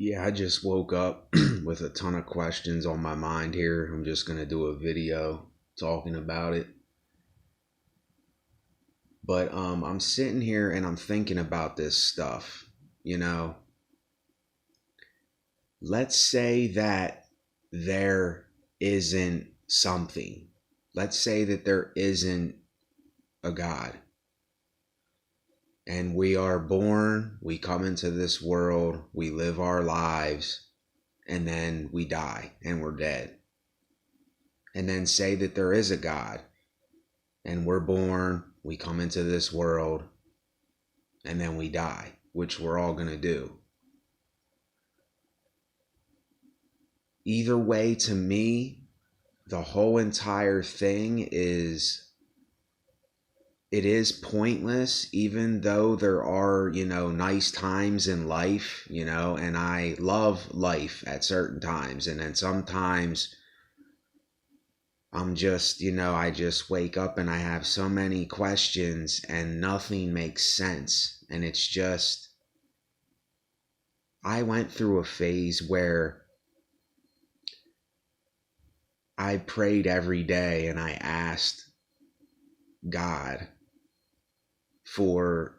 Yeah, I just woke up with a ton of questions on my mind here. I'm just going to do a video talking about it. But I'm sitting here and I'm thinking about this stuff. You know, let's say that there isn't something. Let's say that there isn't a God. And we are born, we come into this world, we live our lives, and then we die and we're dead. And then say that there is a God and we're born, we come into this world, and then we die, which we're all going to do. Either way, to me, the whole entire thing it is pointless, even though there are, nice times in life, and I love life at certain times. And then sometimes I'm just, I just wake up and I have so many questions and nothing makes sense. And it's just, I went through a phase where I prayed every day and I asked God for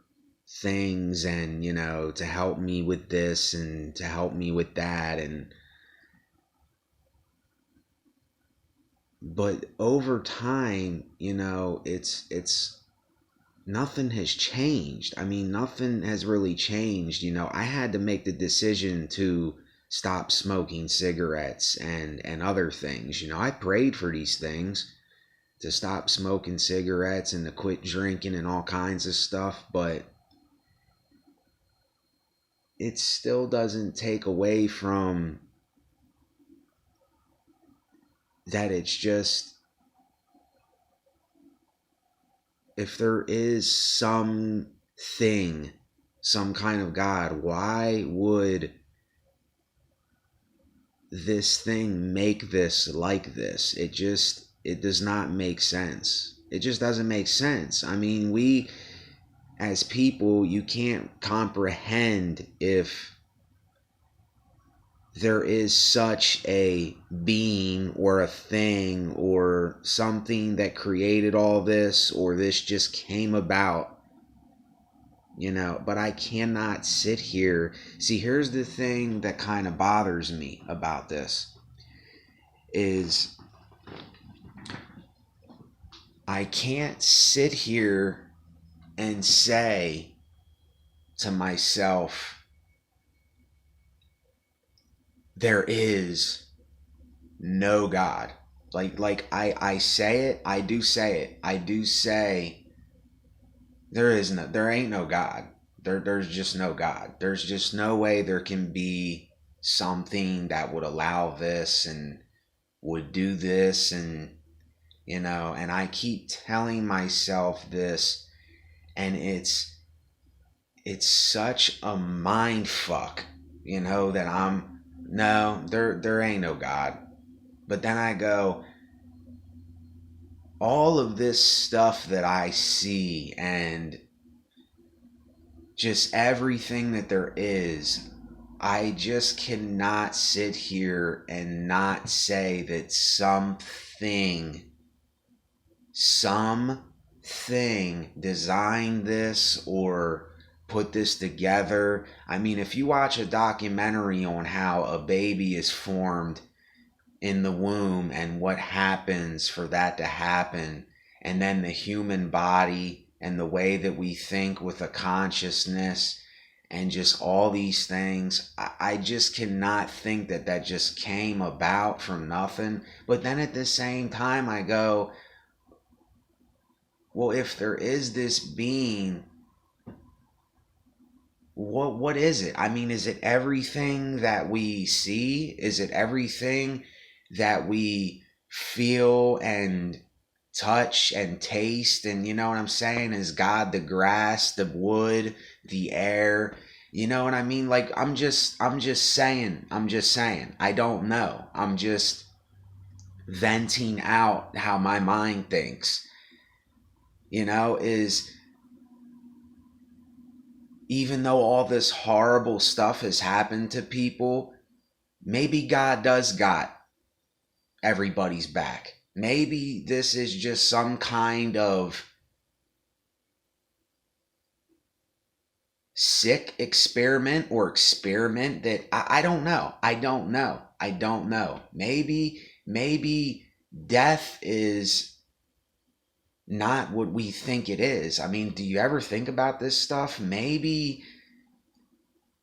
things and, to help me with this and to help me with that. But over time, it's nothing has changed. I mean, nothing has really changed. I had to make the decision to stop smoking cigarettes and other things. I prayed for these things to stop smoking cigarettes and to quit drinking and all kinds of stuff, but it still doesn't take away from that. It's just, if there is something, some kind of God, why would this thing make this like this? It does not make sense. It just doesn't make sense. I mean, we as people, you can't comprehend if there is such a being or a thing or something that created all this, or this just came about, but I cannot sit here. See, here's the thing that kind of bothers me about this is I can't sit here and say to myself, there is no God. Like I say it, I do say it. I do say there ain't no God. There's just no God. There's just no way there can be something that would allow this and would do this, and and I keep telling myself this, and it's such a mind fuck, that I'm, no, there ain't no God. But then I go, all of this stuff that I see and just everything that there is, I just cannot sit here and not say that something designed this or put this together. I mean, if you watch a documentary on how a baby is formed in the womb and what happens for that to happen, and then the human body and the way that we think with a consciousness and just all these things, I just cannot think that that just came about from nothing. But then at the same time, I go, well, if there is this being, what is it? I mean, is it everything that we see? Is it everything that we feel and touch and taste? And you know what I'm saying? Is God the grass, the wood, the air? You know what I mean? Like, I'm just saying. I don't know. I'm just venting out how my mind thinks. Is even though all this horrible stuff has happened to people, maybe God does got everybody's back. Maybe this is just some kind of sick experiment or experiment that I don't know. I don't know. I don't know. Maybe death is not what we think it is. I mean, do you ever think about this stuff? Maybe.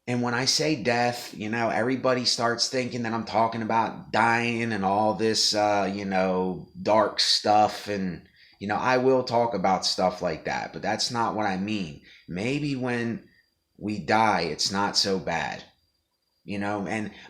And when I say death, everybody starts thinking that I'm talking about dying and all this, dark stuff. And, I will talk about stuff like that, but that's not what I mean. Maybe when we die, it's not so bad,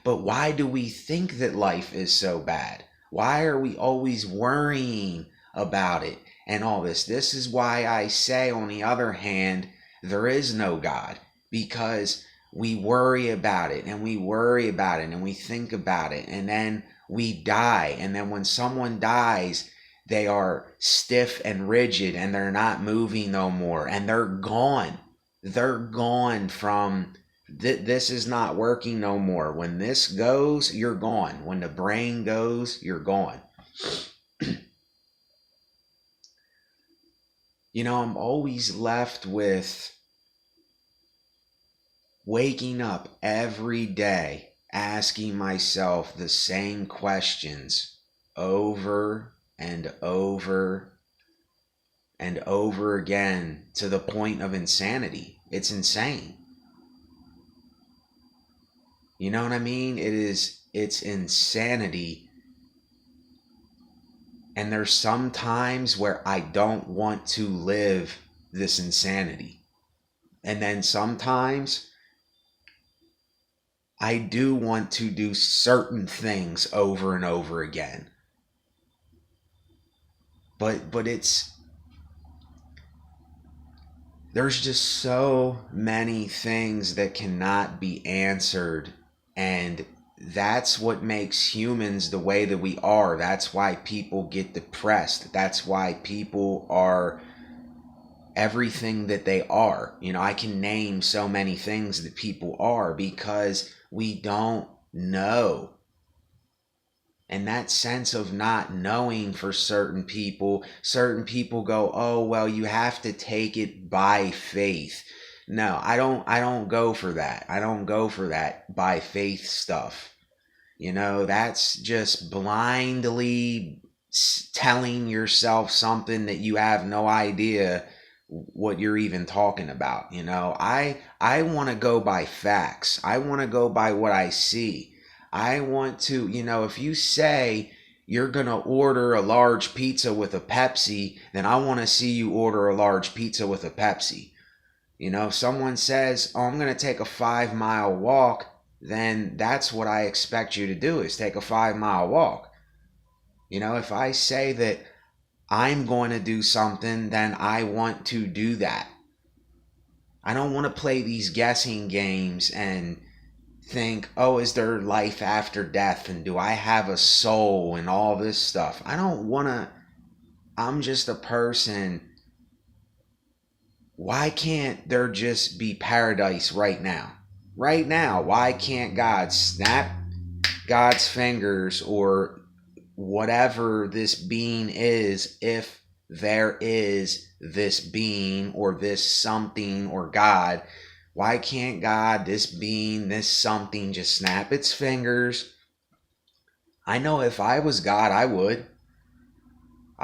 but why do we think that life is so bad? Why are we always worrying about it and all this? This is why I say, on the other hand, there is no God, because we worry about it and we worry about it and we think about it, and then we die. And then when someone dies, they are stiff and rigid and they're not moving no more, and they're gone. They're gone from this is not working no more. When this goes, you're gone. When the brain goes, you're gone. I'm always left with waking up every day asking myself the same questions over and over and over again, to the point of insanity. It's insane. You know what I mean? It's insanity. And there's some times where I don't want to live this insanity. And then sometimes I do want to do certain things over and over again. But there's just so many things that cannot be answered, and that's what makes humans the way that we are. That's why people get depressed. That's why people are everything that they are. I can name so many things that people are because we don't know. And that sense of not knowing for certain people go, oh, well, you have to take it by faith. No, I don't go for that. I don't go for that by faith stuff. That's just blindly telling yourself something that you have no idea what you're even talking about. I want to go by facts. I want to go by what I see. I want to, if you say you're going to order a large pizza with a Pepsi, then I want to see you order a large pizza with a Pepsi. If someone says, oh, I'm going to take a 5-mile walk, then that's what I expect you to do, is take a 5-mile walk. If I say that I'm going to do something, then I want to do that. I don't want to play these guessing games and think, oh, is there life after death, and do I have a soul and all this stuff. I don't want to. I'm just a person. Why can't there just be paradise right now? Right now, why can't God snap God's fingers, or whatever this being is, if there is this being or this something or God? Why can't God, this being, this something, just snap its fingers? I know if I was God, I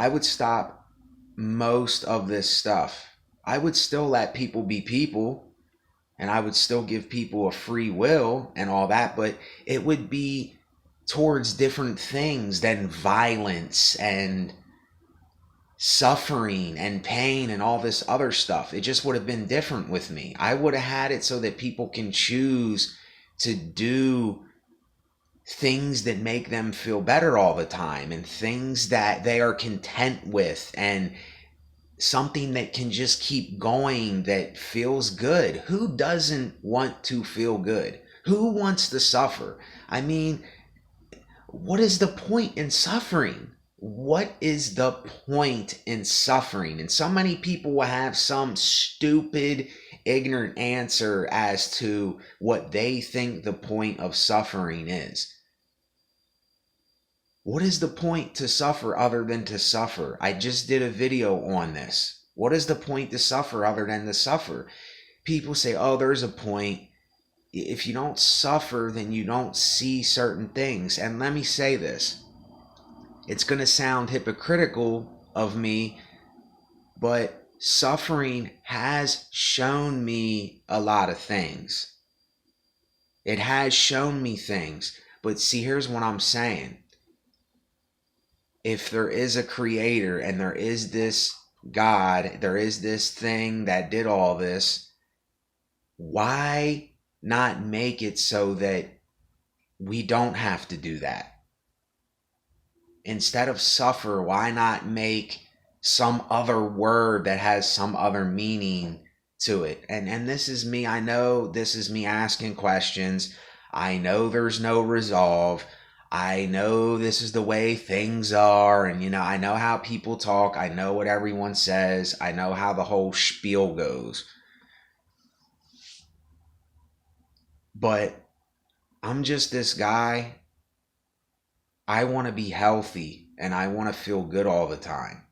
would stop most of this stuff. I would still let people be people, and I would still give people a free will and all that, but it would be towards different things than violence and suffering and pain and all this other stuff. It just would have been different with me. I would have had it so that people can choose to do things that make them feel better all the time, and things that they are content with, and something that can just keep going, that feels good. Who doesn't want to feel good? Who wants to suffer? I mean, what is the point in suffering? What is the point in suffering? And so many people will have some stupid ignorant answer as to what they think the point of suffering is. What is the point to suffer other than to suffer? I just did a video on this. What is the point to suffer other than to suffer? People say, oh, there's a point. If you don't suffer, then you don't see certain things. And let me say this. It's going to sound hypocritical of me, but suffering has shown me a lot of things. It has shown me things. But see, here's what I'm saying. If there is a creator and there is this God, there is this thing that did all this, why not make it so that we don't have to do that? Instead of suffer, why not make some other word that has some other meaning to it? And this is me. I know this is me asking questions. I know there's no resolve. I know this is the way things are. And, I know how people talk. I know what everyone says. I know how the whole spiel goes. But I'm just this guy. I want to be healthy and I want to feel good all the time.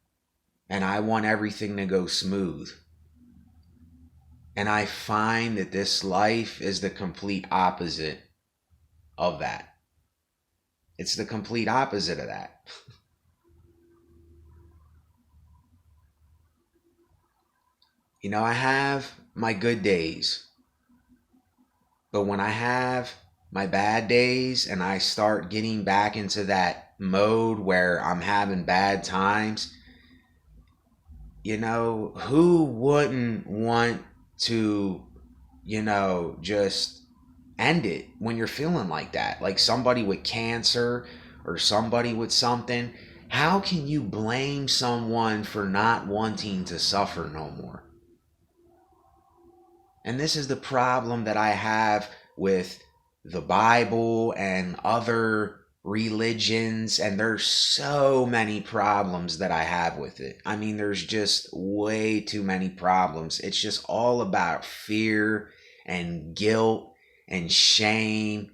And I want everything to go smooth. And I find that this life is the complete opposite of that. It's the complete opposite of that. I have my good days. But when I have my bad days and I start getting back into that mode where I'm having bad times, who wouldn't want to, just end it when you're feeling like that? Like somebody with cancer or somebody with something. How can you blame someone for not wanting to suffer no more? And this is the problem that I have with the Bible and other religions, and there's so many problems that I have with it. I mean, there's just way too many problems. It's just all about fear and guilt and shame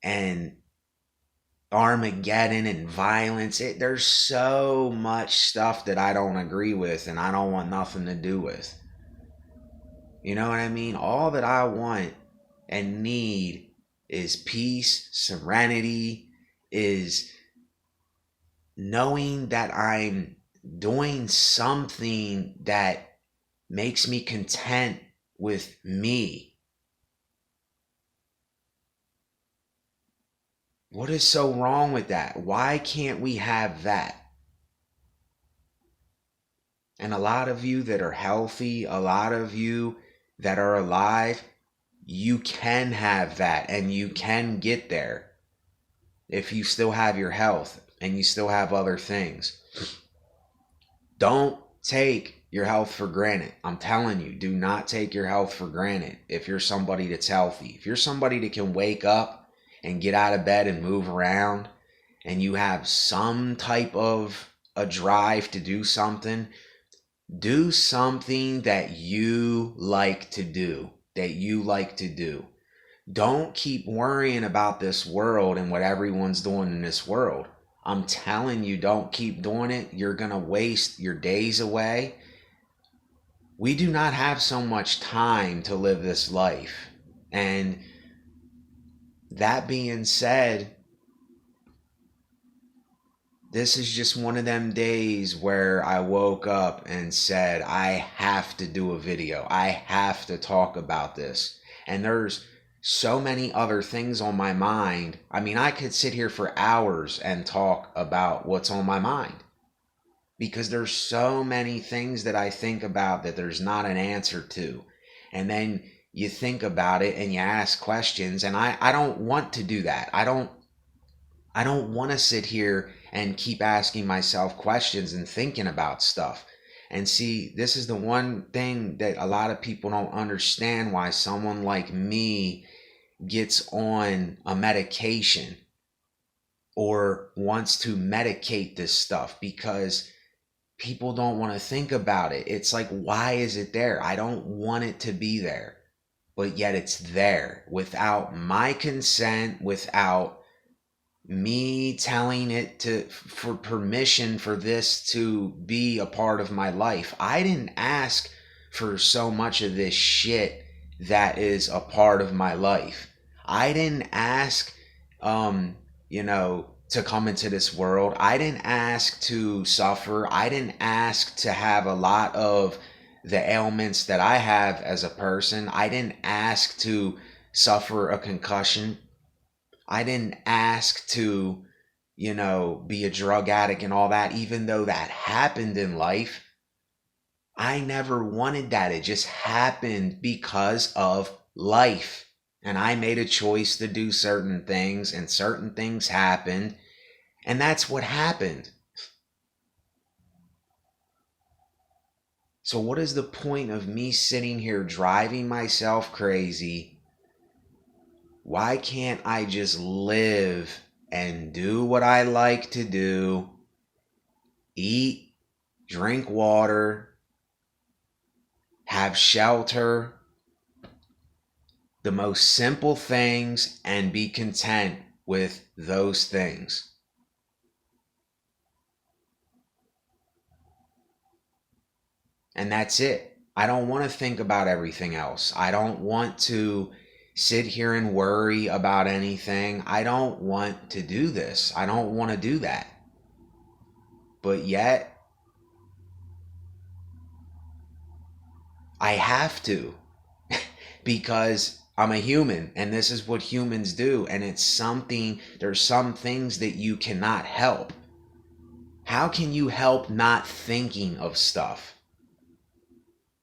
and Armageddon and violence. There's so much stuff that I don't agree with and I don't want nothing to do with. You know what I mean? All that I want and need is peace, serenity, is knowing that I'm doing something that makes me content with me. What is so wrong with that? Why can't we have that? And a lot of you that are healthy, a lot of you that are alive, you can have that and you can get there if you still have your health and you still have other things. Don't take your health for granted. I'm telling you, do not take your health for granted if you're somebody that's healthy. If you're somebody that can wake up and get out of bed and move around and you have some type of a drive to do something that you like to do. Don't keep worrying about this world and what everyone's doing in this world. I'm telling you, don't keep doing it. You're going to waste your days away. We do not have so much time to live this life. And that being said, this is just one of them days where I woke up and said, I have to do a video. I have to talk about this. And there's so many other things on my mind. I mean, I could sit here for hours and talk about what's on my mind. Because there's so many things that I think about that there's not an answer to. And then you think about it and you ask questions. And I don't want to do that. I don't want to sit here and keep asking myself questions and thinking about stuff. And see, this is the one thing that a lot of people don't understand, why someone like me gets on a medication or wants to medicate this stuff, because people don't want to think about it. It's like, why is it there? I don't want it to be there, but yet it's there without my consent, without me telling it to for permission for this to be a part of my life. I didn't ask for so much of this shit that is a part of my life. I didn't ask to come into this world. I didn't ask to suffer. I didn't ask to have a lot of the ailments that I have as a person. I didn't ask to suffer a concussion. I didn't ask to, be a drug addict and all that, even though that happened in life. I never wanted that. It just happened because of life. And I made a choice to do certain things, and certain things happened. And that's what happened. So, what is the point of me sitting here driving myself crazy? Why can't I just live and do what I like to do? Eat, drink water, have shelter, the most simple things, and be content with those things. And that's it. I don't want to think about everything else. I don't want to sit here and worry about anything. I don't want to do this. I don't want to do that. But yet, I have to because I'm a human and this is what humans do. And it's something, there's some things that you cannot help. How can you help not thinking of stuff?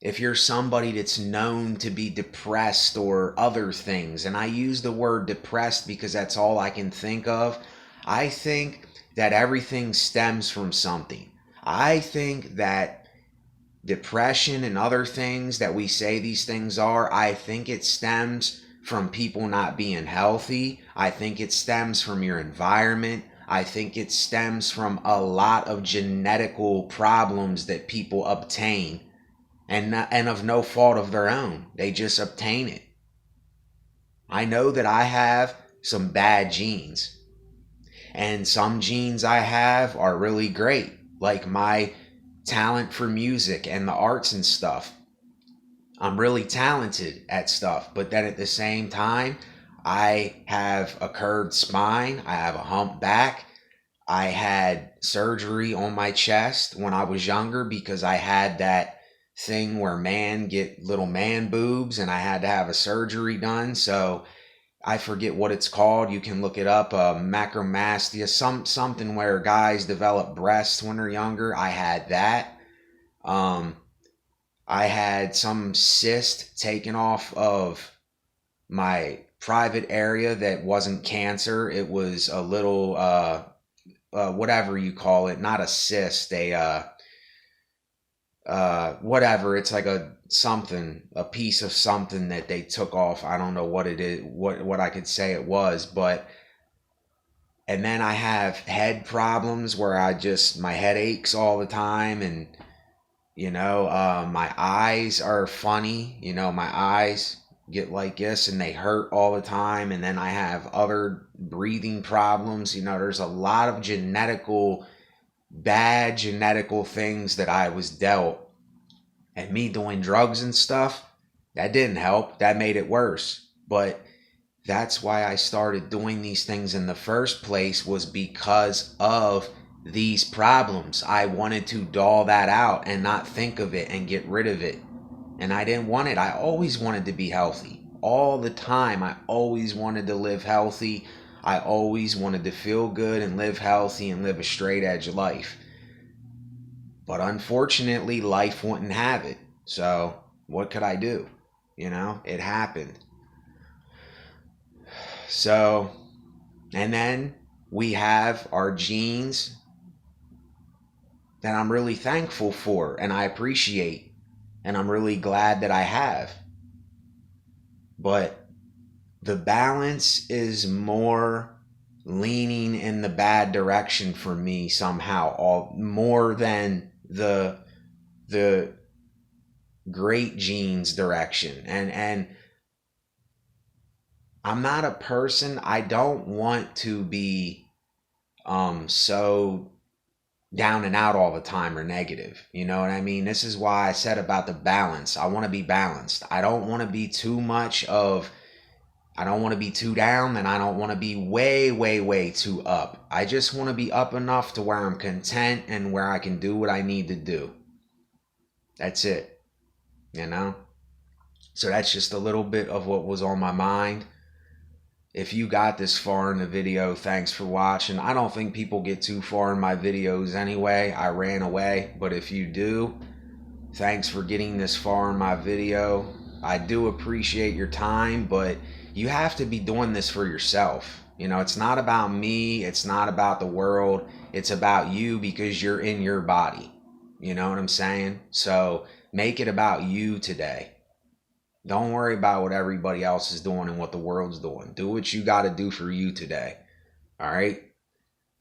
If you're somebody that's known to be depressed or other things, and I use the word depressed because that's all I can think of, I think that everything stems from something. I think that depression and other things that we say these things are, I think it stems from people not being healthy. I think it stems from your environment. I think it stems from a lot of genetical problems that people obtain and of no fault of their own. They just obtain it. I know that I have some bad genes, and some genes I have are really great, like my talent for music and the arts and stuff. I'm really talented at stuff, but then at the same time, I have a curved spine, I have a hump back. I had surgery on my chest when I was younger because I had that thing where man get little man boobs, and I had to have a surgery done. So I forget what it's called. You can look it up. Macromastia, something where guys develop breasts when they're younger. I had that. I had some cyst taken off of my private area that wasn't cancer. It was a little whatever you call it, not a cyst, whatever, it's like a piece of something that they took off. I don't know what it is, what I could say it was, but and then I have head problems where my head aches all the time, and my eyes are funny, my eyes get like this and they hurt all the time, and then I have other breathing problems. There's a lot of bad genetical things that I was dealt, and me doing drugs and stuff, that didn't help. That made it worse. But that's why I started doing these things in the first place, was because of these problems. I wanted to dull that out and not think of it and get rid of it. And I didn't want it. I always wanted to be healthy. All the time, I always wanted to live healthy. I always wanted to feel good and live healthy and live a straight edge life. But unfortunately, life wouldn't have it. So what could I do? It happened. So, and then we have our genes that I'm really thankful for and I appreciate. And I'm really glad that I have. But the balance is more leaning in the bad direction for me somehow, more than the great genes direction. And I'm not a person, I don't want to be so down and out all the time or negative. You know what I mean? This is why I said about the balance. I want to be balanced. I don't want to be too much of, I don't want to be too down, and I don't want to be way, way, way too up. I just want to be up enough to where I'm content and where I can do what I need to do. That's it, you know? So that's just a little bit of what was on my mind. If you got this far in the video, thanks for watching. I don't think people get too far in my videos anyway. I ran away. But if you do, thanks for getting this far in my video. I do appreciate your time, but you have to be doing this for yourself. You know, it's not about me. It's not about the world. It's about you because you're in your body. You know what I'm saying? So make it about you today. Don't worry about what everybody else is doing and what the world's doing. Do what you got to do for you today. All right?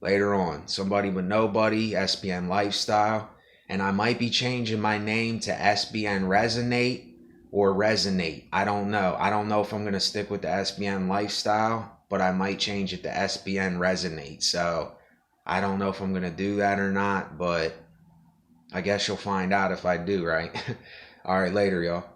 Later on, Somebody But Nobody, SBN Lifestyle. And I might be changing my name to SBN Resonate or Resonate. I don't know. I don't know if I'm going to stick with the SBN Lifestyle, but I might change it to SBN Resonate. So I don't know if I'm going to do that or not, but I guess you'll find out if I do, right? All right, later, y'all.